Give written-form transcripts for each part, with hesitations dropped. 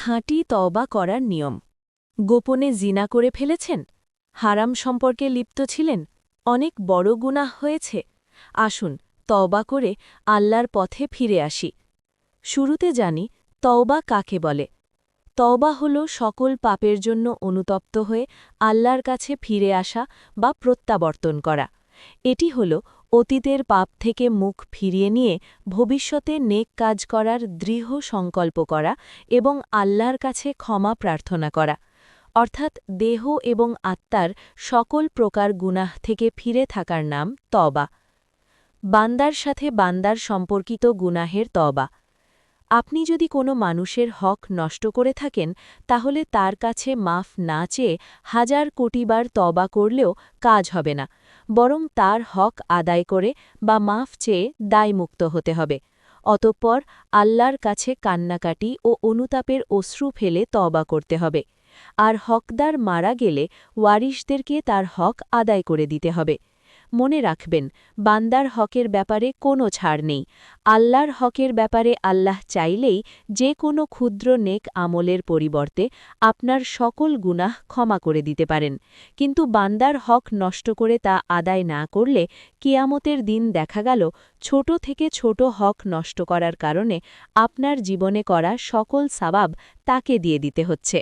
খাঁটি তওবা করার নিয়ম। গোপনে জিনা করে ফেলেছেন? হারাম সম্পর্কে লিপ্ত ছিলেন? অনেক বড় গুনাহ হয়েছে? আসুন তওবা করে আল্লাহর পথে ফিরে আসি। শুরুতে জানি তওবা কাকে বলে। তওবা হল সকল পাপের জন্য অনুতপ্ত হয়ে আল্লাহর কাছে ফিরে আসা বা প্রত্যাবর্তন করা। এটি হল অতীতের পাপ থেকে মুখ ফিরিয়ে নিয়ে ভবিষ্যতে নেক কাজ করার দৃঢ় সংকল্প করা এবং আল্লাহর কাছে ক্ষমা প্রার্থনা করা, অর্থাৎ দেহ এবং আত্মার সকল প্রকার গুনাহ থেকে ফিরে থাকার নাম তওবা। বান্দার সাথে বান্দার সম্পর্কিত গুনাহের তওবা। আপনি যদি কোনো মানুষের হক নষ্ট করে থাকেন, তাহলে তার কাছে মাফ না চেয়ে হাজার কোটিবার তওবা করলেও কাজ হবে না, বরং তার হক আদায় করে বা মাফ চেয়ে দায়মুক্ত হতে হবে। অতঃপর আল্লাহর কাছে কান্নাকাটি ও অনুতাপের অশ্রু ফেলে তওবা করতে হবে। আর হকদার মারা গেলে ওয়ারিশদেরকে তার হক আদায় করে দিতে হবে। মনে রাখবেন, বান্দার হকের ব্যাপারে কোনো ছাড় নেই। আল্লাহর হকের ব্যাপারে আল্লাহ চাইলেই যে কোনো ক্ষুদ্র নেক আমলের পরিবর্তে আপনার সকল গুনাহ ক্ষমা করে দিতে পারেন। কিন্তু বান্দার হক নষ্ট করে তা আদায় না করলে কিয়ামতের দিন দেখা গেল ছোট থেকে ছোট হক নষ্ট করার কারণে আপনার জীবনে করা সকল সওয়াব তাকে দিয়ে দিতে হচ্ছে।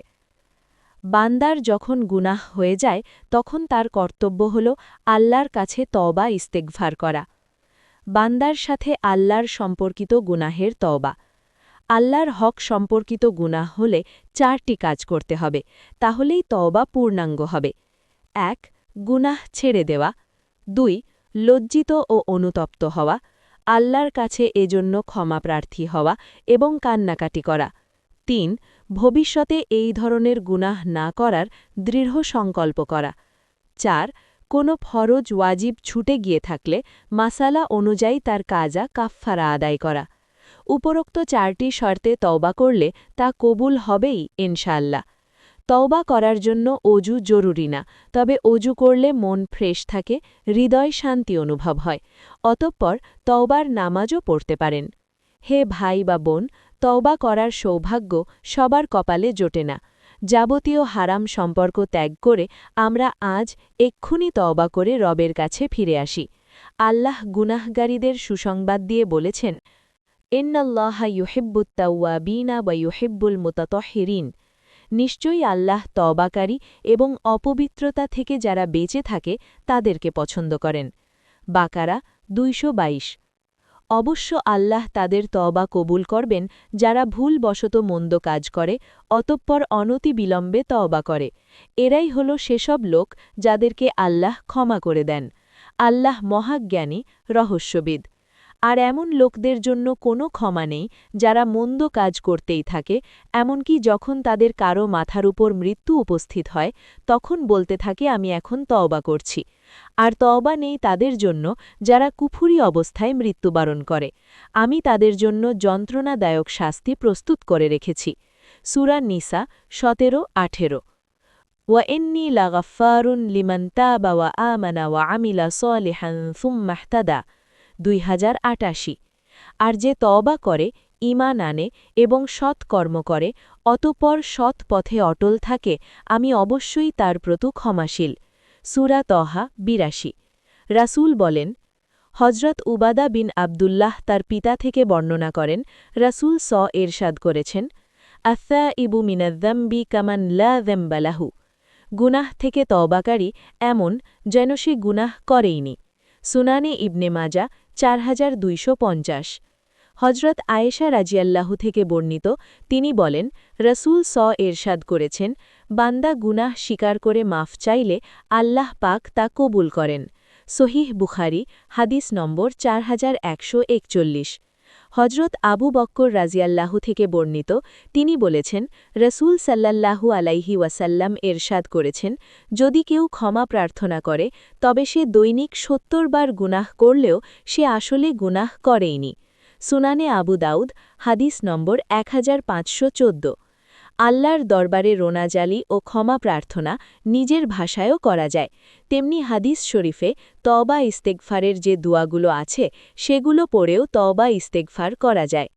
বান্দার যখন গুনাহ হয়ে যায় তখন তার কর্তব্য হল আল্লাহর কাছে তওবা ইস্তেগফার করা। বান্দার সাথে আল্লাহর সম্পর্কিত গুনাহের তওবা। আল্লাহর হক সম্পর্কিত গুনাহ হলে 4টি কাজ করতে হবে, তাহলেই তওবা পূর্ণাঙ্গ হবে। 1. গুনাহ ছেড়ে দেওয়া। 2. লজ্জিত ও অনুতপ্ত হওয়া, আল্লাহর কাছে এজন্য ক্ষমাপ্রার্থী হওয়া এবং কান্নাকাটি করা। 3. ভবিষ্যতে এই ধরনের গুনাহ না করার দৃঢ় সংকল্প করা। 4. কোনো ফরজ ওয়াজিব ছুটে গিয়ে থাকলে মাসালা অনুযায়ী তার কাজা কাফফারা আদায় করা। উপরোক্ত 4টি শর্তে তওবা করলে তা কবুল হবেই ইনশাআল্লাহ। তওবা করার জন্য অজু জরুরি না, তবে অজু করলে মন ফ্রেশ থাকে, হৃদয় শান্তি অনুভব হয়। অতঃপর তওবার নামাজও পড়তে পারেন। হে ভাই বা বোন, তওবা করার সৌভাগ্য সবার কপালে জোটে না। যাবতীয় হারাম সম্পর্ক ত্যাগ করে আমরা আজ এক্ষুনি তওবা করে রবের কাছে ফিরে আসি। আল্লাহ গুনাহগারীদের সুসংবাদ দিয়ে বলেছেন, ইন্নাল্লাহা ইউহিব্বুত তাওয়াবিনা ওয়া ইউহিব্বুল মুতাতাহহিরিন। নিশ্চয়ই আল্লাহ তওবাকারী এবং অপবিত্রতা থেকে যারা বেঁচে থাকে তাদেরকে পছন্দ করেন। বাকারা 222। অবশ্য আল্লাহ তাদের তওবা কবুল করবেন যারা ভুলবশত মন্দ কাজ করে অতঃপর অনতিবিলম্বে তওবা করে। এরাই হল সেসব লোক যাদেরকে আল্লাহ ক্ষমা করে দেন। আল্লাহ মহাজ্ঞানী, রহস্যবিদ। আর এমন লোকদের জন্য কোনো ক্ষমা নেই যারা মন্দ কাজ করতেই থাকে, এমনকি যখন তাদের কারো মাথার উপর মৃত্যু উপস্থিত হয় তখন বলতে থাকে আমি এখন তওবা করছি। আর তওবা নেই তাদের জন্য যারা কুফুরি অবস্থায় মৃত্যুবরণ করে। আমি তাদের জন্য যন্ত্রণাদায়ক শাস্তি প্রস্তুত করে রেখেছি। সূরা নিসা 17-18। ওয়াইন্নী লাগাফফারুন লিমান তাবা ওয়া আমানা ওয়া আমিলা সালিহান সুম্মা ইহতাদা 2088। আর যে তওবা করে, ঈমান আনে এবং সৎ কর্ম করে, অতঃপর সৎ পথে অটল থাকে, আমি অবশ্যই তার প্রতি ক্ষমাশীল। সূরা তহা 82। রাসূল বলেন, হযরত উবাদা বিন আবদুল্লাহ তার পিতা থেকে বর্ণনা করেন, রাসূল এরশাদ করেছেন, আত্তাইবু মিনায-যামবি কামান লা যামবা লাহু। গুনাহ থেকে তওবাকারী এমন যেন সে গুনাহ করেইনি। সুনানে ইবনে মাজা 4250। হযরত আয়েশা রাজিয়াল্লাহু থেকে বর্ণিত, তিনি বলেন, রাসূল এরশাদ করেছেন, বান্দা গুনাহ স্বীকার করে মাফ চাইলে আল্লাহ পাক তা কবুল করেন। সহিহ বুখারী, হাদিস নম্বর 4141। হযরত আবু বক্কর রাজিয়াল্লাহু থেকে বর্ণিত, তিনি বলেছেন, রাসূল সাল্লাল্লাহু আলাইহি ওয়াসাল্লাম এরশাদ করেছেন, যদি কেউ ক্ষমা প্রার্থনা করে তবে সে দৈনিক 70 বার গুনাহ করলেও সে আসলে গুনাহ করেইনি। সুনানে আবু দাউদ, হাদিস নম্বর 1514। আল্লাহর দরবারে রোনাজালি ও ক্ষমা প্রার্থনা নিজের ভাষায়ও করা যায়। তেমনি হাদিস শরীফে তওবা ইস্তেগফারের যে দুয়াগুলো আছে সেগুলো পড়েও তওবা ইস্তেগফার করা যায়।